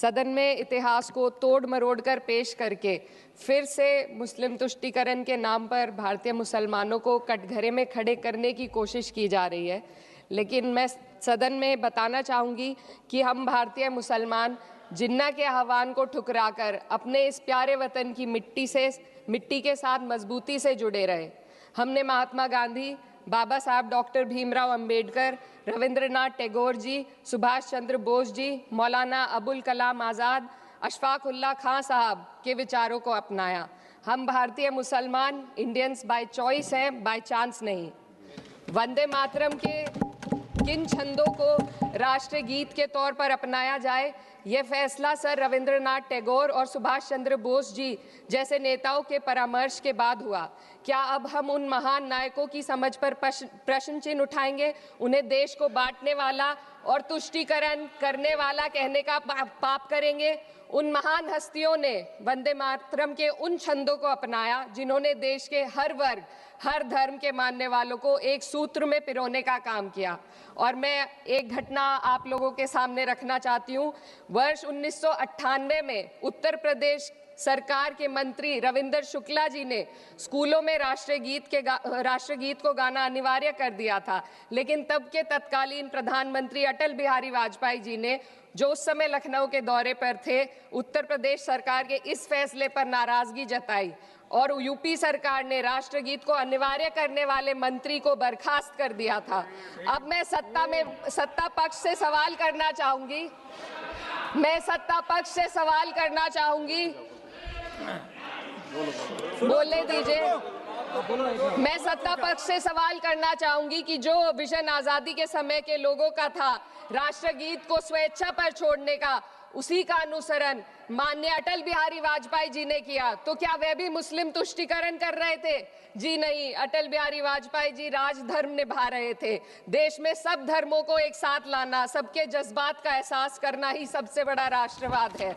सदन में इतिहास को तोड़ मरोड़ कर पेश करके फिर से मुस्लिम तुष्टीकरण के नाम पर भारतीय मुसलमानों को कटघरे में खड़े करने की कोशिश की जा रही है। लेकिन मैं सदन में बताना चाहूँगी कि हम भारतीय मुसलमान जिन्ना के आह्वान को ठुकराकर अपने इस प्यारे वतन की मिट्टी के साथ मजबूती से जुड़े रहे। हमने महात्मा गांधी, बाबा साहब डॉक्टर भीमराव अंबेडकर, रविंद्रनाथ टैगोर जी, सुभाष चंद्र बोस जी, मौलाना अबुल कलाम आज़ाद, अशफाक उल्लाह खां साहब के विचारों को अपनाया। हम भारतीय मुसलमान इंडियंस बाय चॉइस हैं, बाय चांस नहीं। वंदे मातरम के किन छंदों को राष्ट्रगीत के तौर पर अपनाया जाए, ये फैसला सर रविंद्रनाथ टैगोर और सुभाष चंद्र बोस जी जैसे नेताओं के परामर्श के बाद हुआ। क्या अब हम उन महान नायकों की समझ पर प्रश्न चिन्ह उठाएंगे? उन्हें देश को बांटने वाला और तुष्टीकरण करने वाला कहने का पाप करेंगे? उन महान हस्तियों ने वंदे मातरम के उन छंदों को अपनाया जिन्होंने देश के हर वर्ग, हर धर्म के मानने वालों को एक सूत्र में पिरोने का काम किया। और मैं एक घटना आप लोगों के सामने रखना चाहती हूँ। वर्ष 1998 में उत्तर प्रदेश सरकार के मंत्री रविंदर शुक्ला जी ने स्कूलों में राष्ट्रगीत को गाना अनिवार्य कर दिया था। लेकिन तब के तत्कालीन प्रधानमंत्री अटल बिहारी वाजपेयी जी ने, जो उस समय लखनऊ के दौरे पर थे, उत्तर प्रदेश सरकार के इस फैसले पर नाराजगी जताई और यूपी सरकार ने राष्ट्रगीत को अनिवार्य करने वाले मंत्री को बर्खास्त कर दिया था। अब मैं सत्ता पक्ष से सवाल करना चाहूंगी। बोलने दीजिए। मैं सत्ता पक्ष से सवाल करना चाहूंगी कि जो विजन आजादी के समय के लोगों का था राष्ट्रगीत को स्वेच्छा पर छोड़ने का, उसी का अनुसरण माननीय अटल बिहारी वाजपेयी जी ने किया, तो क्या वे भी मुस्लिम तुष्टीकरण कर रहे थे? जी नहीं, अटल बिहारी वाजपेयी जी राजधर्म निभा रहे थे। देश में सब धर्मों को एक साथ लाना, सबके जज्बात का एहसास करना ही सबसे बड़ा राष्ट्रवाद है।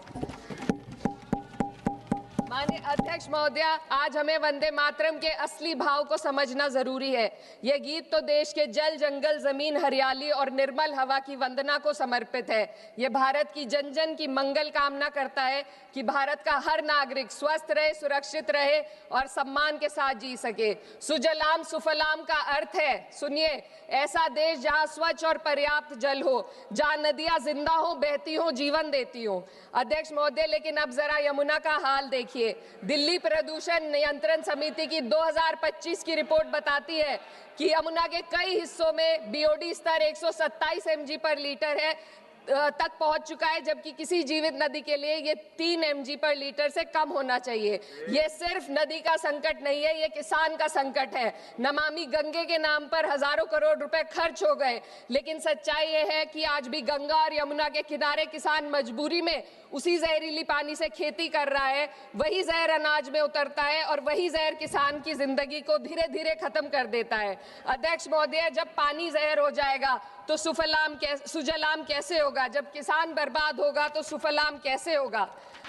माननीय अध्यक्ष महोदया, आज हमें वंदे मातरम के असली भाव को समझना जरूरी है। यह गीत तो देश के जल, जंगल, जमीन, हरियाली और निर्मल हवा की वंदना को समर्पित है। यह भारत की जन जन की मंगल कामना करता है कि भारत का हर नागरिक स्वस्थ रहे, सुरक्षित रहे और सम्मान के साथ जी सके। सुजलाम सुफलाम का अर्थ है, सुनिए, ऐसा देश जहां स्वच्छ और पर्याप्त जल हो, जहां नदियां जिंदा हो, बहती हो, जीवन देती हो। अध्यक्ष महोदय, लेकिन अब जरा यमुना का हाल देखिए। दिल्ली प्रदूषण नियंत्रण समिति की 2025 की रिपोर्ट बताती है कि यमुना के कई हिस्सों में बीओडी स्तर 127 mg पर लीटर है तक पहुंच चुका है, जबकि किसी जीवित नदी के लिए ये 3 mg पर लीटर से कम होना चाहिए। ये सिर्फ नदी का संकट नहीं है, ये किसान का संकट है। नमामि गंगे के नाम पर हजारों करोड़ रुपए खर्च हो गए, लेकिन सच्चाई ये है कि आज भी गंगा और यमुना के किनारे किसान मजबूरी में उसी जहरीली पानी से खेती कर रहा है। वही जहर अनाज में उतरता है और वही जहर किसान की जिंदगी को धीरे धीरे खत्म कर देता है। अध्यक्ष महोदय, जब पानी जहर हो जाएगा तो सुजलाम कैसे होगा? जब किसान बर्बाद होगा तो सुफलाम कैसे होगा?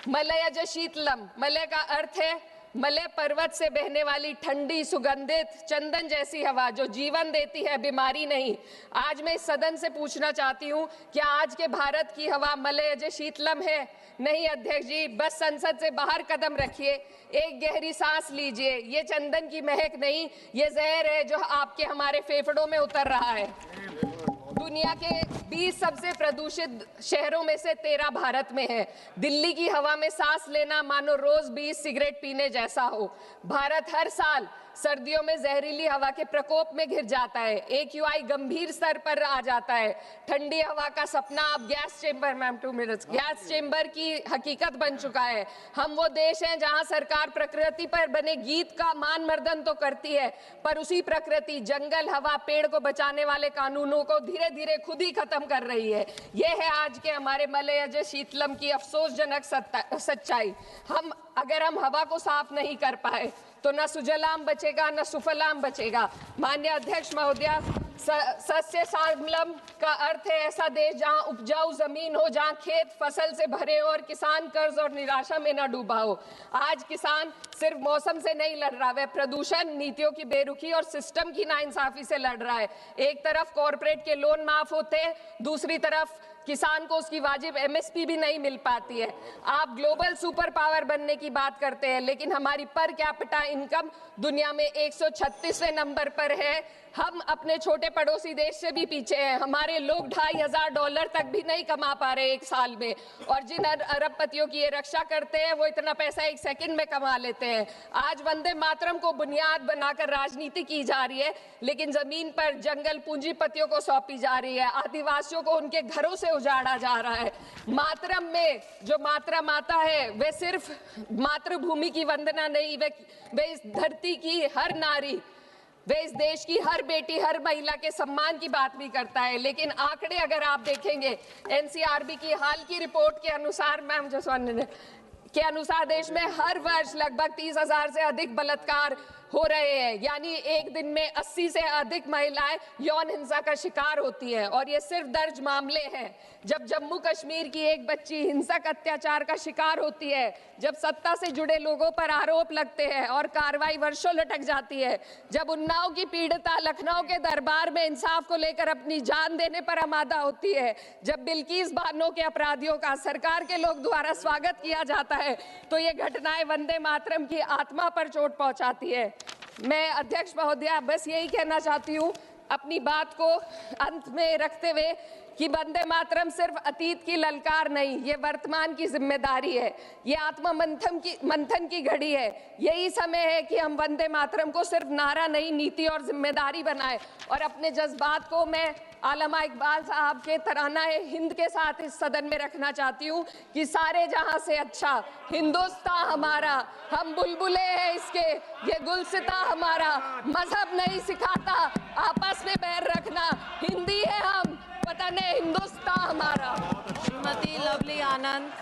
मलयज शीतलम, मलय का अर्थ है मलय पर्वत से बहने वाली ठंडी, सुगंधित, चंदन जैसी हवा जो जीवन देती है, बीमारी नहीं। आज मैं इस सदन से पूछना चाहती हूँ, क्या आज के भारत की हवा मलयज शीतलम है? नहीं अध्यक्ष जी, बस संसद से बाहर कदम रखिए, एक गहरी सांस लीजिए। ये चंदन की महक नहीं, ये जहर है जो आपके हमारे फेफड़ों में उतर रहा है। दुनिया के 20 सबसे प्रदूषित शहरों में से 13 भारत में है। दिल्ली की हवा में सांस लेना मानो रोज 20 सिगरेट पीने जैसा हो। भारत हर साल सर्दियों में जहरीली हवा के प्रकोप में घिर जाता है। AQI गंभीर स्तर पर आ जाता है। ठंडी हवा का सपना अब गैस चेंबर की हकीकत बन चुका है। हम वो देश हैं जहां सरकार प्रकृति पर बने गीत का मान मर्दन तो करती है, पर उसी प्रकृति, जंगल, हवा, पेड़ को बचाने वाले कानूनों को धीरे धीरे खुद ही खत्म कर रही है। ये है आज के हमारे मलयज शीतलम की अफसोसजनक सच्चाई। अगर हम हवा को साफ नहीं कर पाए तो न सुजलाम बचेगा, न सुफलाम बचेगा। माननीय अध्यक्ष महोदया, सस्य श्यामलम का अर्थ है ऐसा देश जहां उपजाऊ जमीन हो, जहां खेत फसल से भरे हो और किसान कर्ज और निराशा में न डूबा हो। आज किसान सिर्फ मौसम से नहीं लड़ रहा, वह प्रदूषण, नीतियों की बेरुखी और सिस्टम की नाइंसाफी से लड़ रहा है। एक तरफ कॉरपोरेट के लोन माफ होते हैं, दूसरी तरफ किसान को उसकी वाजिब एमएसपी भी नहीं मिल पाती है। आप ग्लोबल सुपर पावर बनने की बात करते हैं, लेकिन हमारी पर कैपिटा इनकम दुनिया में 136वें नंबर पर है। हम अपने छोटे पड़ोसी देश से भी पीछे हैं। हमारे लोग $2,500 तक भी नहीं कमा पा रहे एक साल में, और जिन अरबपतियों की ये रक्षा करते हैं वो इतना पैसा एक सेकंड में कमा लेते हैं। आज वंदे मातरम को बुनियाद बनाकर राजनीति की जा रही है, लेकिन जमीन पर जंगल पूंजीपतियों को सौंपी जा रही है, आदिवासियों को उनके घरों से उजाड़ा जा रहा है। मातरम में जो मात्रा माता है वे सिर्फ मातृभूमि की वंदना नहीं, वे इस धरती की हर नारी, वे इस देश की हर बेटी, हर महिला के सम्मान की बात भी करता है। लेकिन आंकड़े अगर आप देखेंगे, एनसीआरबी की हाल की रिपोर्ट के अनुसार, मैम जसवंत के अनुसार देश में हर वर्ष लगभग 30,000 से अधिक बलात्कार हो रहे हैं, यानी एक दिन में 80 से अधिक महिलाएं यौन हिंसा का शिकार होती हैं। और ये सिर्फ दर्ज मामले हैं। जब जम्मू कश्मीर की एक बच्ची हिंसक अत्याचार का शिकार होती है, जब सत्ता से जुड़े लोगों पर आरोप लगते हैं और कार्रवाई वर्षों लटक जाती है, जब उन्नाव की पीड़िता लखनऊ के दरबार में इंसाफ को लेकर अपनी जान देने पर आमादा होती है, जब बिल्किस बानो के अपराधियों का सरकार के लोग द्वारा स्वागत किया जाता है, तो ये घटनाएं वंदे मातरम की आत्मा पर चोट पहुंचाती है। मैं अध्यक्ष महोदया बस यही कहना चाहती हूँ अपनी बात को अंत में रखते हुए कि वंदे मातरम सिर्फ अतीत की ललकार नहीं, ये वर्तमान की जिम्मेदारी है, ये आत्म मंथन की घड़ी है। यही समय है कि हम वंदे मातरम को सिर्फ नारा नहीं, नीति और जिम्मेदारी बनाएं। और अपने जज्बात को मैं आलमा इकबाल साहब के तराना हिंद के साथ इस सदन में रखना चाहती हूँ कि सारे जहां से अच्छा हिंदुस्तान हमारा, हम बुलबुले हैं इसके, ये गुलसिता हमारा, मजहब नहीं सिखाता आपस में बैर रखना, हिंदी है हम, वतन है हिंदुस्तान हमारा। श्रीमती लवली आनंद।